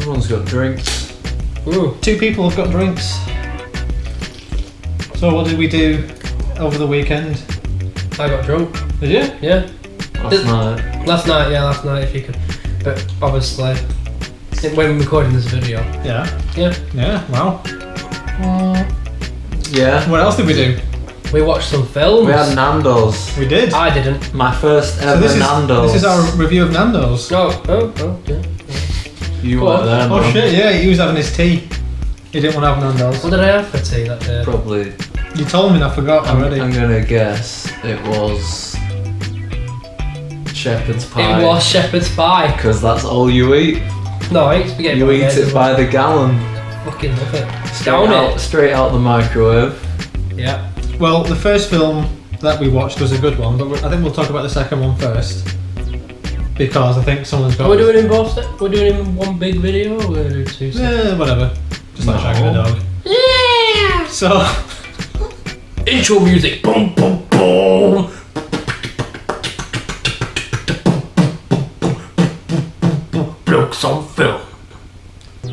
Everyone's got drinks. Ooh. 2 people have got drinks. So what did we do over the weekend? I got drunk. Did you? Yeah. Last night. Last night if you could. But obviously, when we're recording this video. Yeah. Yeah. Wow. Yeah. What else did we do? We watched some films. We had Nando's. We did. I didn't. My first ever Nando's. This is our review of Nando's. Oh, yeah. You Go were on. there, Oh man. shit, yeah, he was having his tea. He didn't want to have Nando's. What did I have for tea that day? Probably. You told me and I forgot already. I'm gonna guess it was shepherd's pie. It was shepherd's pie. Because that's all you eat. No, I eat spaghetti. You eat bolognese it as by well. the gallon. Fucking love it. Down it. Straight out the microwave. Yeah. Well, the first film that we watched was a good one, but I think we'll talk about the second one first. Because I think someone's got... Are we doing in both? We're doing in one big video or we're going to do 2 separate? Yeah, whatever. Just like shagging a dog. Yeah! So... Intro music. Boom, boom, boom. Blokes on film.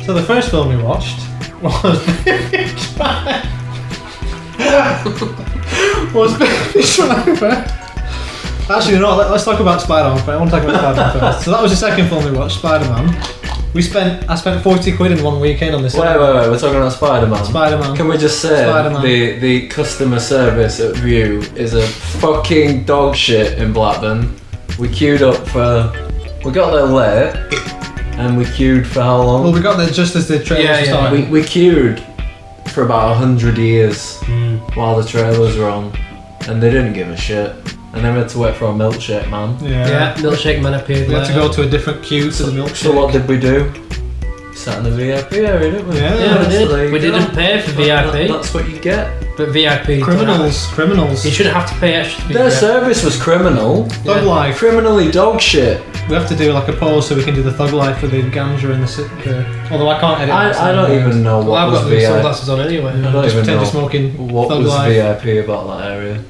So the first film we watched was Baby Driver. Actually, no, let's talk about Spider-Man first. I want to talk about Spider-Man first. So that was the second film we watched, Spider-Man. I spent 40 quid in one weekend on this. Wait, we're talking about Spider-Man. Spider-Man. Can we just say the customer service at View is a fucking dog shit in Blackburn. We queued up we got there late, and we queued for how long? Well, we got there just as the trailer started. We queued for about 100 years while the trailers were on, and they didn't give a shit. And then we had to wait for a milkshake, man. Yeah, milkshake man appeared. We had to go to a different queue to the milkshake. So what did we do? Sat in the VIP area, didn't we? Yeah, we did. So We didn't pay for VIP. That's what you get. But VIP. Criminals. You shouldn't have to pay extra. Their service was criminal. Thug life. Criminally dog shit. We have to do like a pause so we can do the thug life with the ganja and the although I can't edit. I don't even know what I've was got VIP. sunglasses on anyway. I don't even know smoking what thug was life. VIP about that area.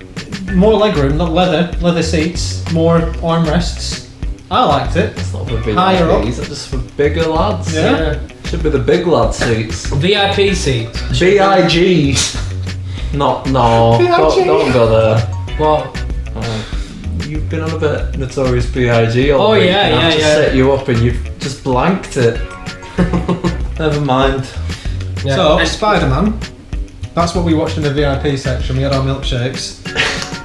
More legroom, not leather seats, more armrests. I liked it. It's not for big Higher up. ladies, it's just for bigger lads. Yeah. Should be the big lad seats. VIP seats. BIG. No, don't go there. What? You've been on a bit notorious BIG all week. Yeah, and I've yeah, just yeah. set you up and you've just blanked it. Never mind. Yeah. So Spider-Man. That's what we watched in the VIP section. We had our milkshakes.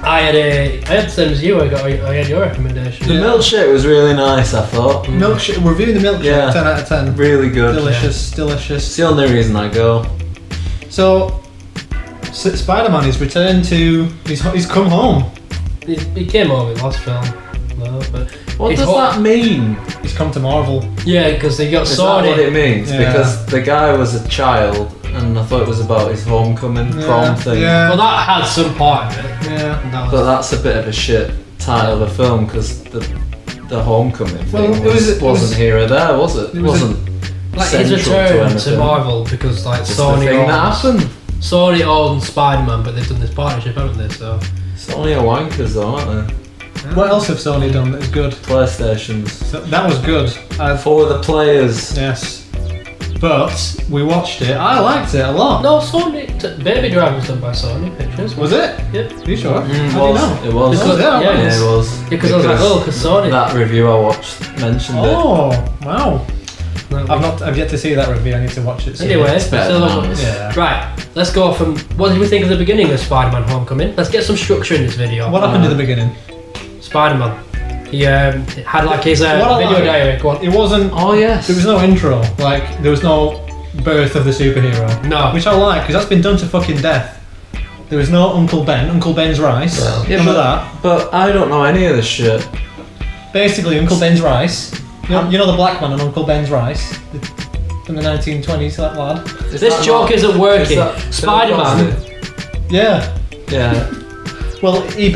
I had the same as you. I had your recommendation. The milkshake was really nice, I thought. Milkshake. We're reviewing the milkshake. Yeah. 10 out of 10. Really good. Delicious. It's the only reason I go. So Spider-Man is returned to. He's come home. He came home in last film. No, but What does that mean? He's come to Marvel. Yeah, because they got Is Sony. that what it means? Yeah. Because the guy was a child, and I thought it was about his homecoming prom thing. Yeah. Well, that had some part of it. Yeah. That was But that's a bit of a shit title of a film because the homecoming thing Well, wasn't here or there, was it? It was wasn't like his central return to anything. Marvel because like Just the Sony thing that owns happened. Sony owns Spider-Man, but they've done this partnership, haven't they? So Sony are wankers though, aren't they? What else have Sony done that is good? PlayStations. So that was good. For the players. Yes. But we watched it. I liked it a lot. no, Sony. Baby Driver was done by Sony Pictures. Was it? Yep. Are you sure? How do you know? It was. Because- yeah, yeah, Yeah, it was. Because I was like, oh, because Sony. That review I watched mentioned it. Oh, wow. No, I've yet to see that review. I need to watch it soon. Anyway, better so than ours. Yeah. right, let's go from what did we think of the beginning of Spider-Man Homecoming? Let's get some structure in this video. What happened at the beginning? Spider-Man. He had like his What I video like- diary. Go on. It wasn't. Oh yes. There was no intro. Like there was no birth of the superhero. No. Which I like because that's been done to fucking death. There was no Uncle Ben's rice. Yeah, None of that. But I don't know any of this shit. Basically, Uncle Ben's rice. You know the black man on Uncle Ben's rice from the 1920s. That lad. This joke isn't working. Spider-Man. Yeah. Yeah. Well, he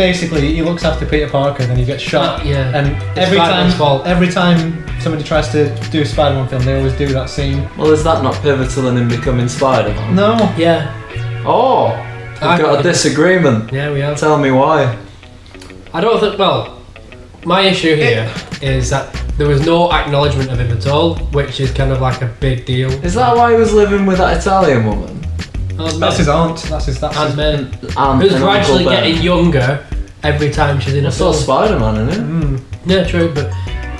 looks after Peter Parker, then he gets shot. Yeah. And It's Spider-Man's fault. every time somebody tries to do a Spider-Man film, they always do that scene. Well, is that not pivotal in him becoming Spider-Man? No. Yeah. Oh, we've got a disagreement. Yeah, we have. Tell me why. I don't think. Well, My issue here is that there was no acknowledgement of him at all, which is kind of like a big deal. Is that why he was living with that Italian woman? That's his aunt. That's his Aunt May. Aunt Who's and gradually Uncle Ben. getting younger every time she's in a I saw film. Spider-Man, innit? Yeah, true, but...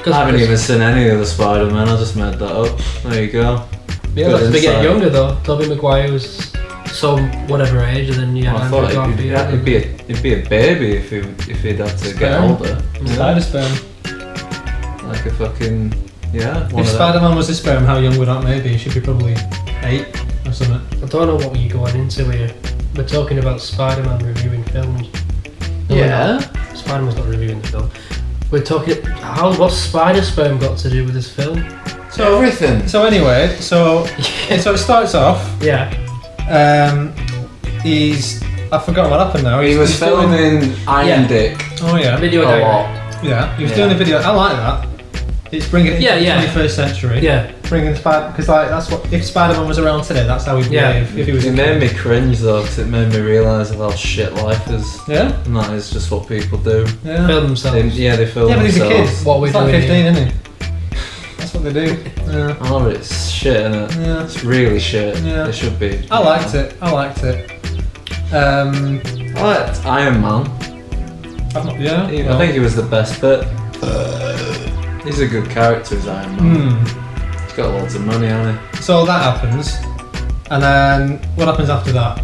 I haven't even seen any of the Spider-Man, I just made that up. There you go. Yeah, Good that's be getting insight. younger though. Tobey Maguire was some whatever age, and then I thought he'd be a baby if he'd have to get Sperm. older. Spider sperm. Like a fucking one If of them. Spider-Man was a sperm, how young would Aunt May be? He should be probably 8 or something. I don't know what you're going into here. We're talking about Spider-Man reviewing films. No, Yeah. Spider-Man's not reviewing the film. We're talking. What's Spider Sperm got to do with this film? So everything. So anyway, so it starts off. Yeah. I forgot what happened now. He was he's doing- filming Iron Yeah. Dick Oh yeah. Video a diary. lot. Yeah, he was Yeah. doing a video. I like that. It's bringing it into Yeah, yeah. the 21st century. Yeah. Bringing Spider, because like that's what if Spider-Man was around today, that's how he'd Yeah. behave if he was. It a made kid. me cringe though, because it made me realise of how shit life is. Yeah. And that is just what people do. Yeah. Film themselves. They film Yeah, but he's a kid. themselves. What we're He's like doing 15, isn't he? That's what they do. Yeah. Oh, it's shit, innit? Yeah. It's really shit. Yeah. It should be. I liked it. I liked it. I liked Iron Man. Yeah. I think he was the best bit. He's a good character as Iron Man. He's got loads of money, hasn't he? So that happens, and then what happens after that?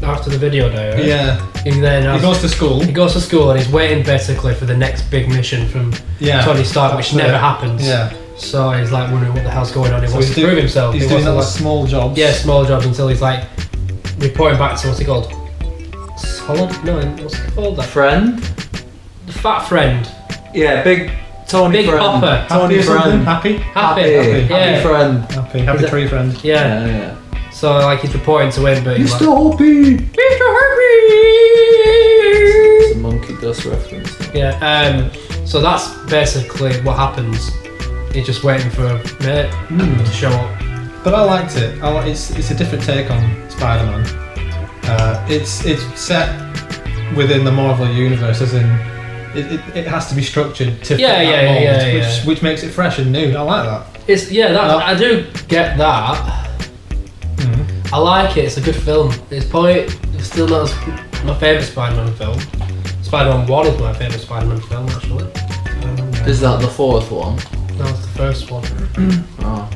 After the video diary. Yeah. He then He goes to school. He goes to school and he's waiting basically for the next big mission from Yeah. Tony Stark, which That's never it. happens. Yeah. So he's like wondering what the hell's going on. He So wants he's to prove himself. He's He doing wants little to, small jobs. yeah, small jobs until he's like reporting back to what's he called? Holland? No, what's it called? That Friend? the fat friend. Yeah, big Tony Big Friend. Hopper. Happy Tony or something? Friend. Happy. Happy. Happy Yeah. Friend. Happy Is it- tree friend. Yeah. Yeah. So like he's reporting to him, but he's like, Happy. Mr. It's Happy. a Monkey Dust reference. Yeah. So that's basically what happens. He's just waiting for a mate to show up. But I liked it. It's a different take on Spider-Man. It's set within the Marvel universe, as in it has to be structured to fit that mold, which makes it fresh and new. I like that. It's I do get that. I like it. It's a good film. It's probably still not my favourite Spider-Man film. Spider-Man 1 is my favourite Spider-Man film, actually. Is that the fourth one? No, it's the first one. Oh.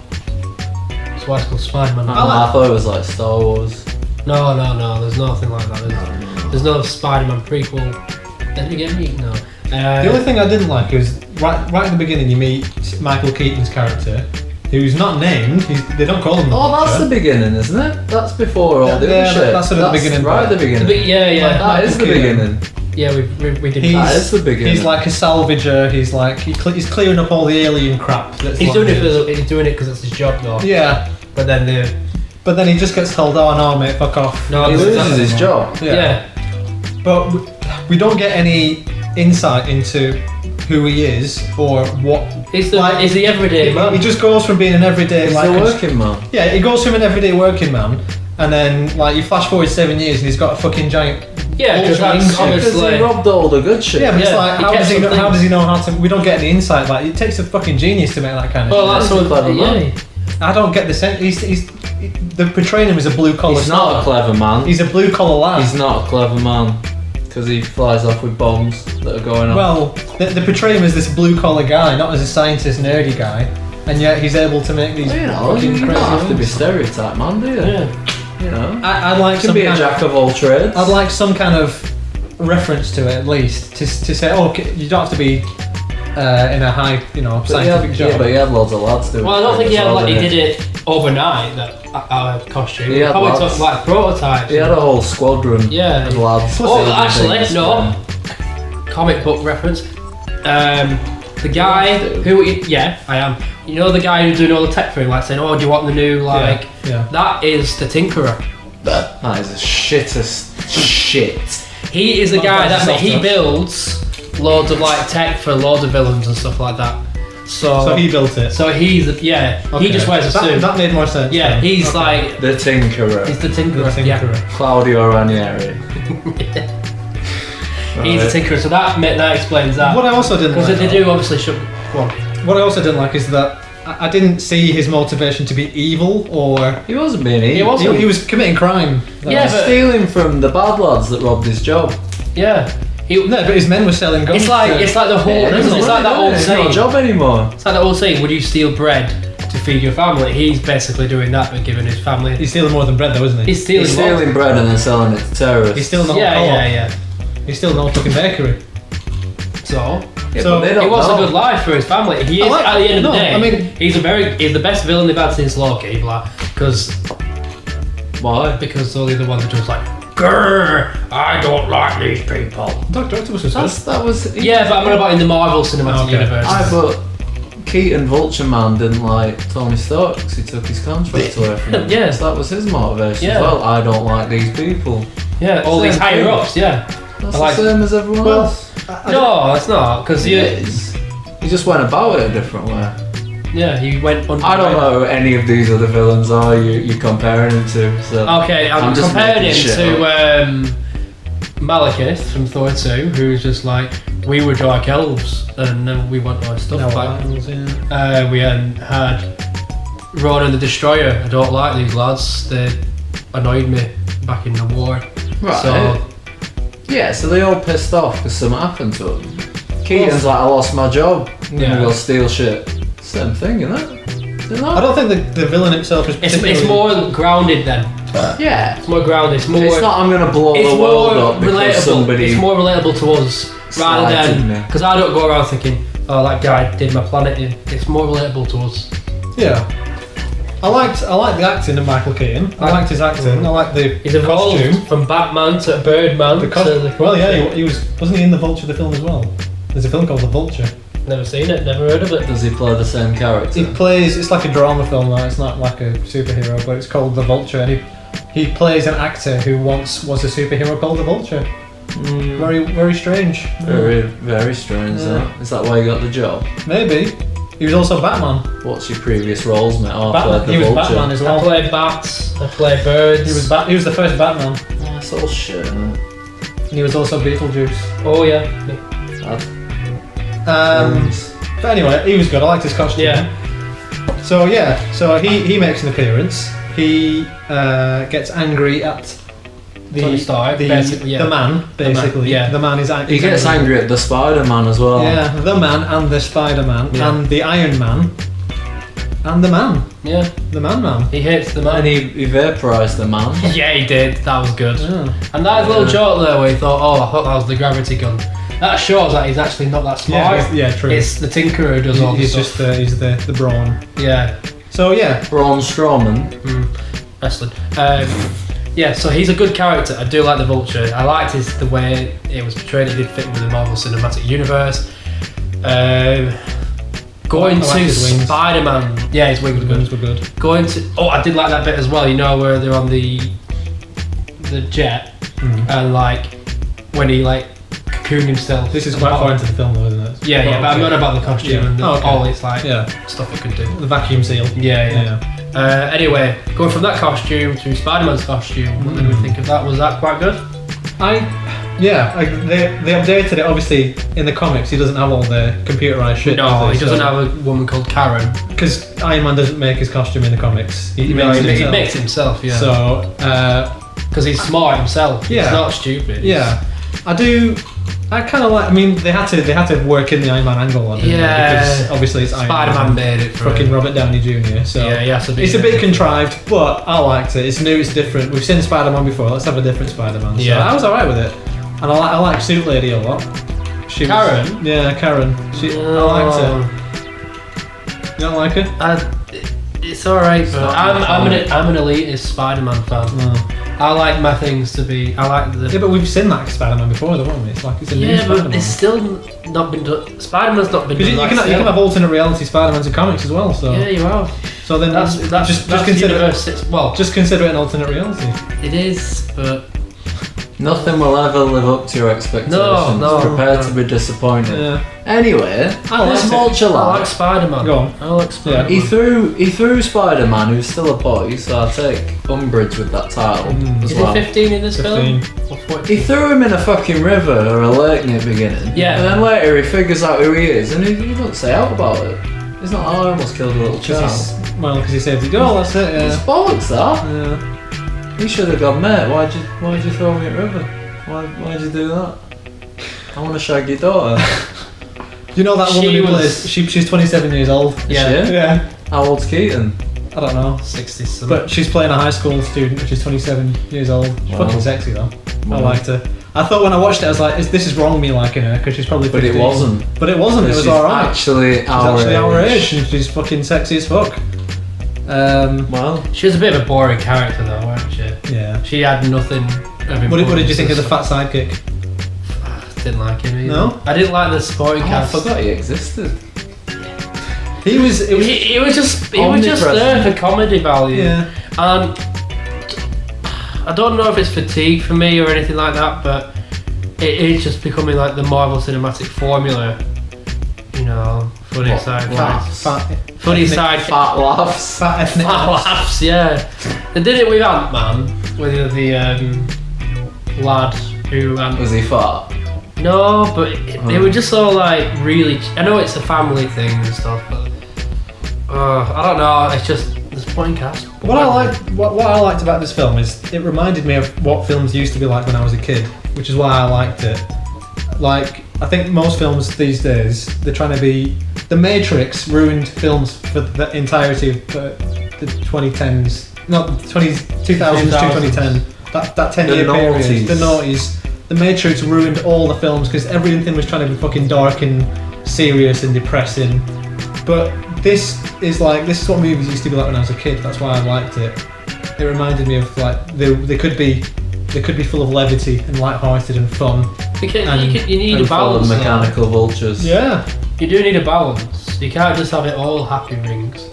That's why it's called Spider-Man. I thought it was like Star Wars. No. There's nothing like that. There's no Spider-Man prequel. Then again, no. The only thing I didn't like was right at the beginning you meet Michael Keaton's character, who's not named. They don't call him. Oh, that's the beginning, isn't it? That's before all the other shit. that's sort of the beginning. Right at the beginning. Yeah. That is the Keaton. beginning. Yeah, we did. That is the beginning. He's like a salvager. He's like he's clearing up all the alien crap. That's He's like doing it because it's his job, though. Yeah, But then but then he just gets told, "Oh no, mate, fuck off." No, he it's loses not- his job. yeah. But we don't get any insight into who he is or what. He's the everyday man. He just goes from being an everyday He's a working man. Yeah, he goes from an everyday working man, and then like you flash forward 7 years, and he's got a fucking giant. Yeah, because ultra that's wingsuit. Because he obviously. robbed all the good shit. Yeah, but it's Yeah, like he how kept does he know? some How things. does he know how to? We don't get any insight. Like it takes a fucking genius to make that kind of. Well, shit. that's He's a clever man. I don't get the sense. They're portraying him as a blue collar. He's not a clever man. He's a blue collar lad. He's not a clever man. Because he flies off with bombs that are going off. Well, they portray him as this blue collar guy, not as a scientist nerdy guy, and yet he's able to make these you know, fucking you crazy don't have to be moves. stereotyped, man, do you? Yeah. You know, I'd like you can some be a kind jack of all trades. I'd like some kind of reference to it at least to say, oh, you don't have to be in a high, scientific job. Yeah, but he had loads of lads doing it. Well, I don't think he Oh, did it overnight. That costume. He had Probably lots. took like prototypes. He had a whole squadron Yeah. of lads. Oh, doing actually, things. no. Comic book reference. The guy who, I am. You know the guy who's doing all the tech for him, like saying, "Oh, do you want the new like?" Yeah. That is the Tinkerer. That is the shittest shit. He is the guy that's that he soft. builds loads of like tech for loads of villains and stuff like that. So he built it. So he just wears a suit. That made more sense. Yeah, then. he's Okay. like The Tinkerer. he's the Tinkerer. The Yeah. Tinkerer. Claudio Ranieri. He's a tinkerer, so that explains that. What I also didn't like, because they do obviously should. Go on. What I also didn't like is that I didn't see his motivation to be evil, or He wasn't being evil. he was committing crime. Yeah, He's but- stealing from the bad lads that robbed his job. Yeah. No, but his men were selling guns. It's like the whole. It's like that old It's not saying. a job anymore. It's like that old saying. Would you steal bread to feed your family? He's basically doing that, but giving his family. He's stealing more than bread, though, isn't he? He's stealing. He's stealing bread and then selling it to terrorists. He's stealing the whole Yeah, co-op. yeah. He's stealing the whole fucking bakery. So Yeah, So, but they it don't was know. a good life for his family. He I is like- at the end of the no, day. I mean- he's the best villain they've had since Loki, Why? because all the other ones are just like, grrr, I don't like these people. Dr. Octopus was good. That was. Yeah, but I'm on about in the Marvel Cinematic Okay. Universe. But Keaton Vulture Man didn't like Tony Stark because he took his contract away from him. Yeah. So that was his motivation Yeah. as well. I don't like these people. Yeah, all these Same higher thing. ups. Yeah. That's I like- the same as everyone Well, else. No, it's not because It is. He just went about it a different way. he went. I don't know who any of these other villains are you're comparing him to. So Okay, I'm just comparing him making shit to Malekith from Thor 2, who's just like, we were dark elves and then we want our stuff No, back. yeah. We had Ronan the Destroyer. I don't like these lads. They annoyed me back in the war. Right. So Yeah, so they all pissed off because something happened to them. Keaton's like, I lost my job. I'm Yeah. gonna go steal shit. Same thing, isn't it? I don't think the villain himself is it's particularly... more grounded then. Yeah. It's more grounded. It's more. It's not I'm gonna blow It's the world more up because relatable. somebody. It's more relatable to us rather slighted me. than because I don't go around thinking, oh, that guy did my planet in. It's more relatable to us. Yeah. I liked the acting of Michael Keaton. I liked his acting. I liked the He's evolved costume. from Batman to Birdman. Well, yeah, he wasn't he in the Vulture the film as well? There's a film called The Vulture. Never seen it. Never heard of it. Does he play the same character? He plays. It's like a drama film though. It's not like a superhero, but it's called The Vulture, and he plays an actor who once was a superhero called The Vulture. Very very strange. Very, very strange. Yeah. Is that why you got the job? Maybe. He was also Batman. What's your previous roles, mate? Oh, I Batman. played the He was Vulture. Batman as I well. play bats. I play birds. He was the first Batman. Oh, that's all shit. Isn't it? And he was also Beetlejuice. Oh yeah. But anyway, he was good. I liked his costume. Yeah. So he makes an appearance. He gets angry at Tony Stark, basically, yeah. the man, basically. yeah. The man is angry. He gets angry at the Spider-Man as well. Yeah, the man and the Spider-Man Yeah. and the Iron Man and the man, Yeah. the Man. He hates the man. And he vaporised the man. Yeah, he did. That was good. Yeah. And that little joke there where he thought, oh, I thought that was the gravity gun. That shows that he's actually not that smart. Yeah, true. It's the Tinkerer who does all He's this just stuff. he's the brawn. Yeah. So yeah, Braun Strowman. Wrestling. Yeah, so he's a good character. I do like the Vulture. I liked the way it was portrayed. It did fit with the Marvel Cinematic Universe. Going I like to his wings. Spider-Man. Yeah, his wings were guns good. were good. Going to. Oh, I did like that bit as well. You know where they're on the jet and like when he like cocooned himself. This is quite far into the film, though, isn't it? Yeah, but I'm not about the costume Yeah. and all its like stuff it could do. The vacuum seal. Yeah. Anyway, going from that costume to Spider-Man's costume, what did we think of that? Was that quite good? They updated it. Obviously, in the comics, he doesn't have all the computerized shit. No, he doesn't have a woman called Karen. Because Iron Man doesn't make his costume in the comics. He makes it He himself. makes it himself, yeah. So, Because he's smart himself. Yeah. He's not stupid. yeah, I kind of like. I mean, they had to work in the Iron Man angle, didn't they? Yeah. Because obviously it's Iron Spider-Man Man. made it for Fucking him. Robert Downey Jr. So Yeah, he has to be. it's a bit contrived, but I liked it. It's new, it's different. We've seen Spider-Man before. Let's have a different Spider-Man. So Yeah. I was alright with it, and I like Suit Lady a lot. Karen? Yeah, Karen. I liked it. You don't like her? It's alright, but not I'm an elitist Spider-Man fan. No. I like my things to be. I like the. Yeah, but we've seen that Spider-Man before, though, haven't we? It's like it's a new Yeah, Spider-Man. but it's still not been done. Spider-Man's not been Because done. you can have alternate reality Spider-Mans in comics as well. So Yeah, you have. so then That's just consider universe. Well, just consider it an alternate reality. it is, but Nothing will ever live up to your expectations. No, Prepare to be disappointed. Yeah. Anyway, this Vulture I like lad, Spider-Man. Go on. I like Spider-Man. he threw Spider-Man, who's still a boy, so I take umbrage with that title as Is well. he 15 in this 15. film? Or 14? He threw him in a fucking river or a lake near the beginning. Yeah. And then later he figures out who he is and he doesn't say out about it. He's not, I almost killed a little child. Because he saved the girl, that's it, It's yeah. bollocks that. Yeah. He should have gone, mate, why'd you throw me in the river? Why'd you do that? I want to shag your daughter. You know that woman She who was- plays, she's 27 years old. Yeah. Shit. Yeah. How old's Keaton? I don't know. 60 something. But she's playing a high school student, which is 27 years old. She's Wow. fucking sexy though. I Wow. liked her. I thought when I watched it, I was like, this is wrong me liking her, because she's probably 15. But it wasn't. But it wasn't, it was She's alright. actually She's actually our our age. age, and she's fucking sexy as fuck. Well, she was a bit of a boring character though, weren't she? Yeah. She had nothing of What did you think of the importance. fat sidekick? Didn't like him either. No? I didn't like the supporting I cast. forgot he existed. He was. It was He was just there for comedy value. yeah. And I don't know if it's fatigue for me or anything like that, but it is just becoming like the Marvel Cinematic formula. You know, funny What, side laughs? Fat. funny ethnic- side Fat laughs. Fat ethnic. fat laughs, yeah. They did it with Ant-Man, with the lad who Was he fat? no, but they were just all like really. I know it's a family thing and stuff, but I don't know. It's just the supporting cast. What I liked about this film is it reminded me of what films used to be like when I was a kid, which is why I liked it. Like, I think most films these days, they're trying to be. The Matrix ruined films for the entirety of the 2010s. No, 2000s to 2010. That 10-year The period. noughties. The noughties. The Matrix ruined all the films because everything was trying to be fucking dark and serious and depressing. But this is what movies used to be like when I was a kid. That's why I liked it. It reminded me of like they could be full of levity and light-hearted and fun. Because you need a And full of balance. though. mechanical vultures. Yeah. You do need a balance. You can't just have it all happy rings.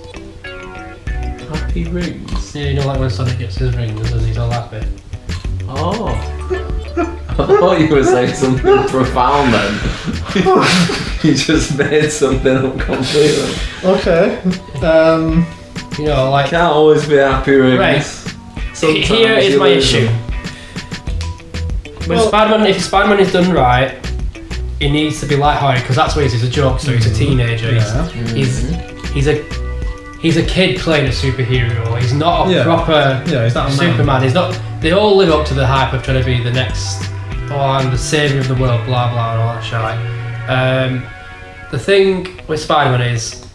Happy rings. Yeah, you know, like when Sonic gets his rings and he's all happy. Oh. I thought you were saying something profound then. You just made something up completely. Okay. You know, like Can't always be happy rings. Right. Sometimes here is you my lose issue. them. When if Spider-Man is done right, it needs to be light-hearted because that's what he is. He's a jokester. He's a teenager. Yeah. He's a kid playing a superhero. He's not a proper Yeah, he's not a man. Superman. He's not. They all live up to the hype of trying to be the next. Oh, I'm the savior of the world. Blah blah and all that shit. The thing with Spider-Man is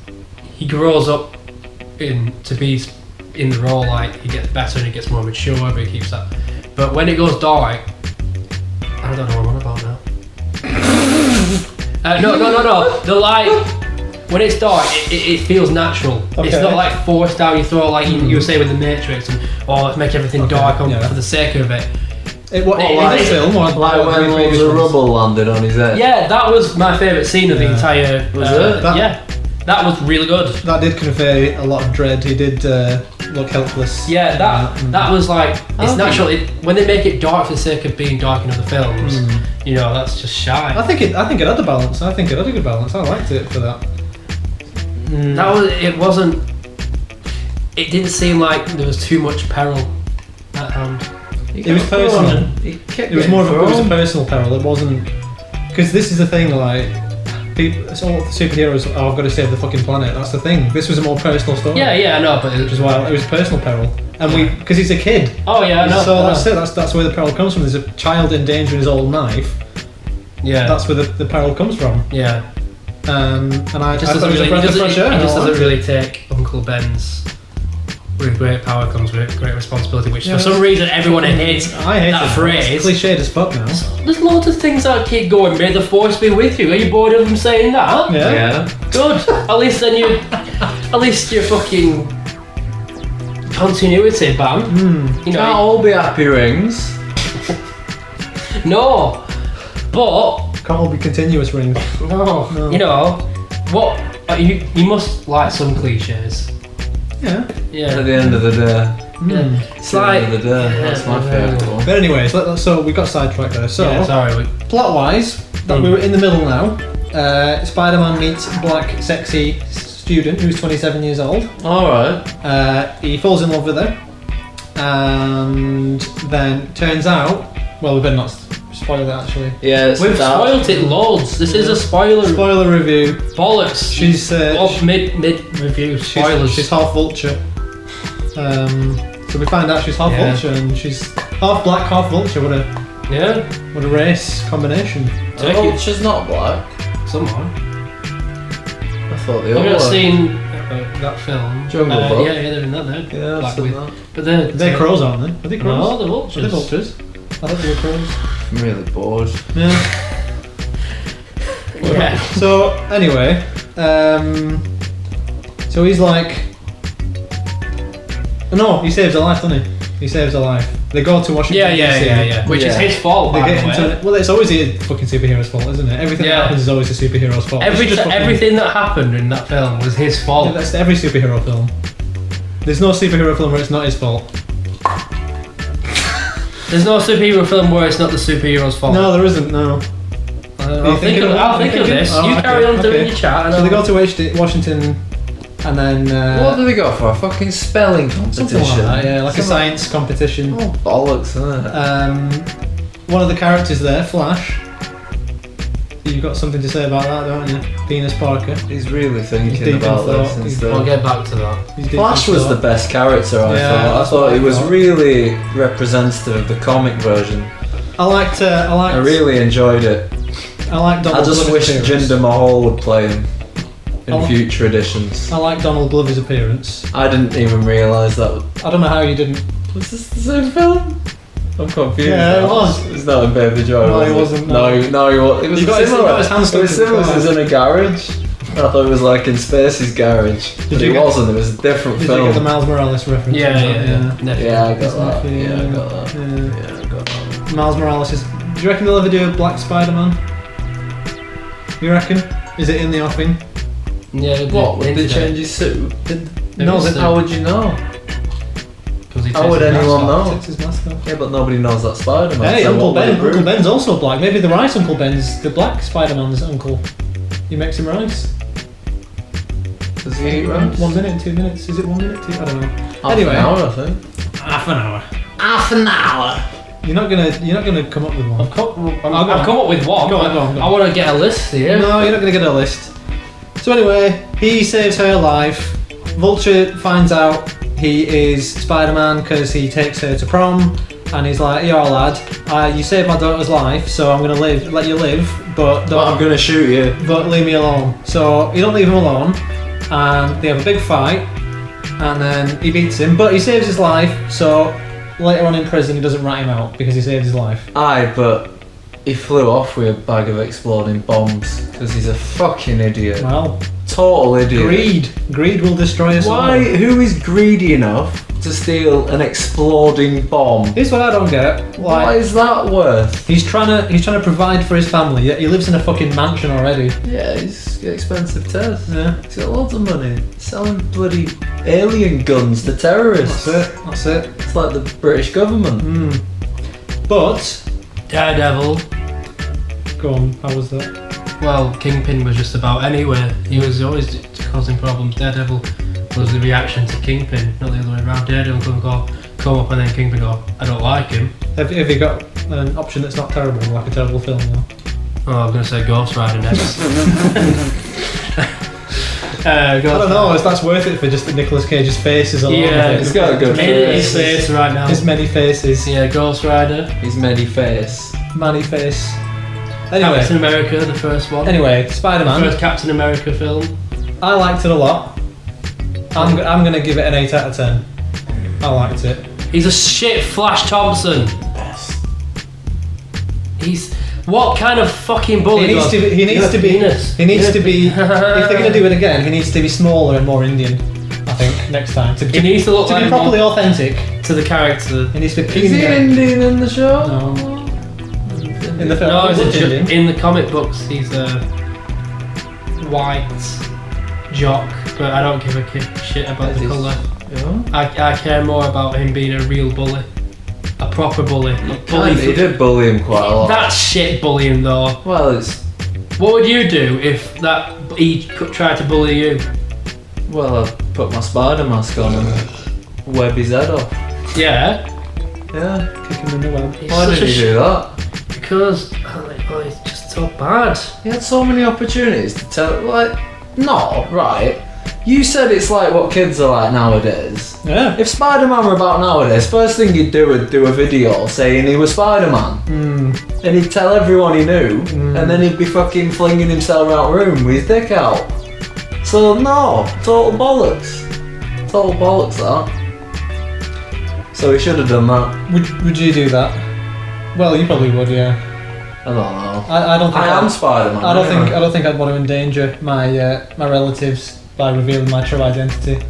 he grows up to be in the role. Like he gets better and he gets more mature, but he keeps that. But when it goes dark, I don't know what I'm on about now. No. The light. When it's dark, it feels natural. It's Okay. not like forced down. You throw like you were saying with the Matrix, and let's make everything dark for the sake of it. In this film, or Like when loads of rubble landed on his head. Yeah, that was my favourite scene of the entire. Was it? Yeah, that was really good. That did convey a lot of dread. He did look helpless. Yeah, that was like it's Okay. natural. When they make it dark for the sake of being dark in other films, you know, that's just shy. I think it had a balance. I think it had a good balance. I liked it for that. That was. It wasn't. It didn't seem like there was too much peril at hand. It was personal. It was more of a personal peril. It wasn't because this is the thing. Like, it's all the superheroes. Oh, I've got to save the fucking planet. That's the thing. This was a more personal story. Yeah, I know, but Which is why it was personal peril, and because he's a kid. Oh yeah, I know. So that's it. That's where the peril comes from. There's a child endangering his old knife. Yeah, That's where the peril comes from. yeah. And I Just thought doesn't it was a really. breath of fresh air. It just I doesn't liked really take Uncle Ben's. With great power comes with great responsibility, which Yeah, for some reason everyone hates I hate that it. phrase. It's cliched as fuck now. There's loads of things that keep going. May the force be with you. Are you bored of them saying that? Yeah. Yeah. Good. At least then at least you're fucking continuity, bam. You Can't know, all be happy rings. no, but Can't all be continuous rings. no. No. You know what? You must like some cliches. Yeah. At Yeah. the end of the day. It's like of the day. That's my favourite one. But anyways, so we got sidetracked there. So yeah, sorry. plot-wise, that we were in the middle now. Spider-Man meets black sexy student who's 27 years old. Alright. He falls in love with her, and then turns out, well, we better not spoil it actually. Yeah, We've spoiled it loads. This is a Spoiler review. Bollocks. She's mid review spoilers. She's half vulture. So we find out she's half vulture, and she's half black, half vulture. What a race combination. Vulture's not black. Somehow. I thought they Have all you not were. seen that film? Jungle Book? Yeah, they're in that now. Yeah, I've Black seen with- that. But They're crows, aren't they? Are they crows? No, they're Are vultures. they vultures? I thought they were crows. I'm really bored. Yeah. Yeah. So anyway, so he's like, no, he saves her life, doesn't he? He saves her life. They go to Washington. DC. Yeah. Which is his fault. They By get the way. into it. Well, it's always the fucking superhero's fault, isn't it? Everything that happens is always the superhero's fault. Everything that happened in that film was his fault. Yeah, that's every superhero film. There's no superhero film where it's not his fault. There's no superhero film where it's not the superhero's fault. No, there isn't. No. I'll think of this. Oh, you okay, carry on doing okay. your chat. And So they go to Washington, and then What do they go for? A fucking spelling competition? something like that, yeah, like a science competition. Oh, bollocks, isn't it? One of the characters there, Flash. You've got something to say about that, don't you? Penis Parker. He's really He's thinking deep about in this thought. and He's- stuff. I'll get back to that. He's deep Flash in was thought. the best character, I Yeah, thought. I that's thought what he I was thought. really representative of the comic version. I I really enjoyed it. like Donald I just Glover's wish appearance. Jinder Mahal would play him in I- future editions. I like Donald Glover's appearance. I didn't even realise that. I don't know how you didn't. Was this the same film? I'm confused. Yeah, it now. was. It's not in Baby Joy. No, was it wasn't, no. No, he was. It was You got his- similar. you got his hands It was stuck in the similar. It was car. in a garage. I thought it was like in Spacey's garage, but you it get- wasn't. It was a different Did film. you get the Miles Morales reference? Yeah. Yeah, I got that. Definitely, Yeah, I got that. yeah. Yeah, I got that. Miles Morales is. Do you reckon they'll ever do a Black Spider-Man? You reckon? Is it in the offing? Yeah. What? Would they change his suit? No, is they- How would you know? He How would takes his anyone mask off. know? Takes his mask off. Yeah, but nobody knows that Spider-Man. Hey, so Uncle what would Ben. it Uncle prove? Ben's also black. Maybe the rice Uncle Ben's the black Spider-Man's uncle. He makes him rice. Does he eat rice? 1 minute, 2 minutes. Is it 1 minute? I don't know. Half Anyway. an hour, I think. Half an hour. Half an hour. You're not gonna come up with one. I've come up with one. Go on. I want to get a list here. No, you're not gonna get a list. So anyway, he saves her life. Vulture finds out he is Spider-Man because he takes her to prom, and he's like, "You're a lad. You saved my daughter's life, so I'm gonna let you live, but But I'm gonna shoot you. but leave me alone." So you don't leave him alone, and they have a big fight, and then he beats him, but he saves his life. So later on in prison, he doesn't rat him out because he saved his life. Aye, but he flew off with a bag of exploding bombs because he's a fucking idiot. Well, Total idiot. greed will destroy us all. Why? Who is greedy enough to steal an exploding bomb? Here's what I don't get. What Like, is that worth? he's trying to provide for his family. Yet he lives in a fucking mansion already. Yeah, he's got expensive taste. Yeah, He's got loads of money. Selling bloody alien guns to terrorists. that's it. It's like the British government. But Daredevil. go on, how was that? Well, Kingpin was just about anywhere. He was always causing problems. Daredevil was the reaction to Kingpin, not the other way around. Daredevil couldn't come up and then Kingpin go, I don't like him. Have you got an option that's not terrible, like a terrible film now? Oh, I'm going to say Ghost Rider next. I don't know. If that's worth it for just Nicolas Cage's faces alone. Yeah, He's got a good His face. face right now. His many faces. Yeah, Ghost Rider. His many face. Manny face. Anyway, Captain America, the first one. anyway, The Spider-Man. first Captain America film. I liked it a lot. I'm gonna give it an 8 out of 10. I liked it. He's a shit Flash Thompson. He's what kind of fucking bully? He needs goes, to be. He needs "You're to a be. penis. He needs You're to a be. If pe-" they're gonna do it again, he needs to be smaller and more Indian. I think next time to He needs to look be like properly authentic. to the character. He needs to be. Is he Indian in the show? No. In the film, No, is it Indian? in the comic books, he's a white jock, but I don't give a shit about the colour. Yeah. I care more about him being a real bully. A proper bully. He did bully him quite a lot. That's shit bullying though. Well, it's... What would you do if he tried to bully you? Well, I'd put my spider mask on and web his head off. Yeah. Yeah. Kick him in the web. He's Why such did he do that? Because it's just so bad. He had so many opportunities to tell, like, no, right. You said it's like what kids are like nowadays. Yeah. If Spider-Man were about nowadays, first thing he'd do would do a video saying he was Spider-Man. And he'd tell everyone he knew, and then he'd be fucking flinging himself around the room with his dick out. So no, total bollocks. Total bollocks that. So he should have done that. Would you do that? Well, you probably would, yeah. I don't know. I don't think I am Spider-Man. I don't think I'd want to endanger my relatives by revealing my true identity.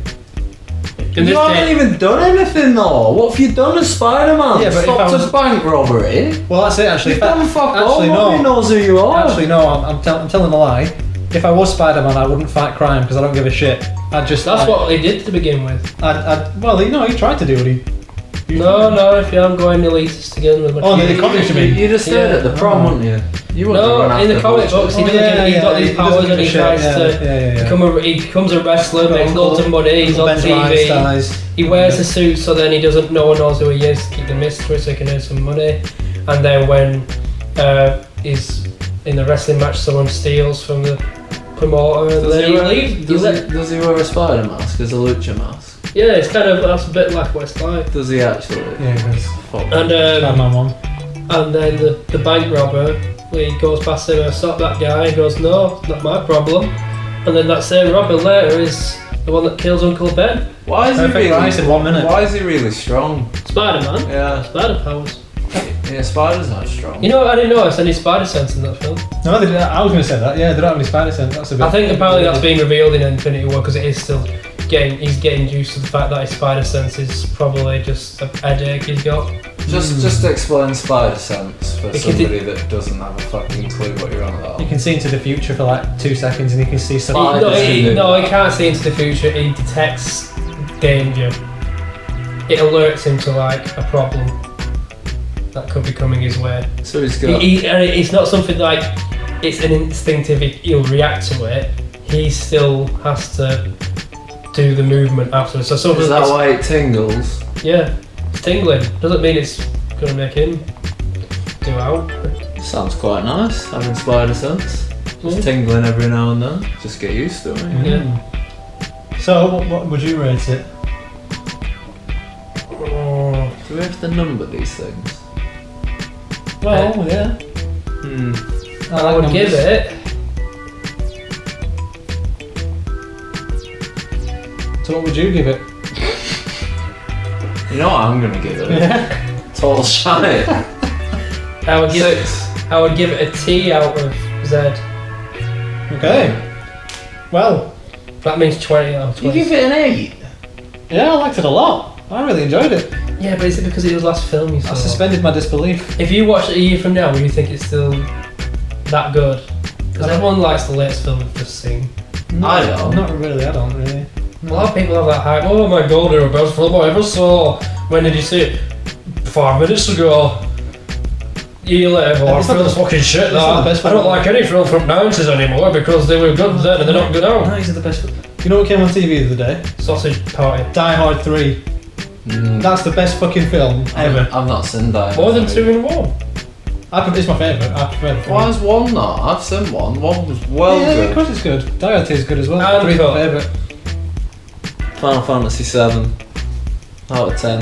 You haven't even done anything though. What have you done as Spider-Man? Yeah, but stopped a bank robbery. Well, that's it. Actually, You've done fuck all. Nobody knows who you are. Actually, no. I'm telling a lie. If I was Spider-Man, I wouldn't fight crime because I don't give a shit. That's what they did to begin with. Well, he tried to do what he. No, if you aren't going elitist again with the comics, you mean? You just stayed at the prom, wouldn't you? No, in the comic books, he's got these powers and he tries to he becomes a wrestler, makes loads of money, he's on TV. He wears a suit so then no one knows who he is to keep the mystery so he can earn some money. And then when he's in the wrestling match, someone steals from the promoter and then he leaves. Does he wear a spider mask as a lucha mask? Yeah, it's that's a bit like what it's like. Does he actually? Yeah, he does. And Spider-Man 1. And then the bank robber, he goes past him and stop that guy. He goes, no, not my problem. And then that same robber later is the one that kills Uncle Ben. Why is he really? In 1 minute. Why is he really strong? Spider-Man. Yeah. Spider powers. Yeah, spiders aren't strong. You know, I didn't notice any spider sense in that film. No, I was going to say that. Yeah, they don't have any spider sense. That's a bit. I think apparently that's being revealed in Infinity War because it is still he's getting used to the fact that his spider sense is probably just a headache he's got. Just explain spider sense for somebody that doesn't have a fucking clue what you're on about. You can see into the future for like 2 seconds and you can see stuff. He can't see into the future. He detects danger. It alerts him to like a problem that could be coming his way. So he's got. It's not something like it's an instinctive. He'll react to it. He still has to do the movement afterwards. So is that why it tingles? Yeah, it's tingling. Doesn't mean it's gonna make him do out. Sounds quite nice, having spider sense. Just tingling every now and then. Just get used to it. Yeah. So, what would you rate it? Do we have to number these things? Well, yeah. I would give it. So what would you give it? You know what I'm gonna give it? Yeah. Total shite. I would give it a T out of Z. Okay. Well, that means 20 out of 20. You give it an 8? Yeah, I liked it a lot. I really enjoyed it. Yeah, but is it because it was last film you saw? I suspended my disbelief. If you watch it a year from now, will you think it's still that good? Because everyone likes the latest film we've just seen. I don't. Not really, I don't really. A lot of people have that hype. Oh my god, they're the best film I ever saw. When did you see it? 5 minutes ago. Year later, well, film's fucking shit. That I don't like any film from 90s anymore because they were good then and they're not good now. 90s are the best. You know what came on TV the other day? Sausage Party. Die Hard 3. That's the best fucking film ever. I've not seen Die Hard. More than 2 in 1. It's my favourite. I prefer the film. Why is 1 not? I've seen 1. 1 was well Yeah, good. of course it's good. Die Hard 2 is good as well. And 3 is cool. my favourite. Final Fantasy 7 out of 10.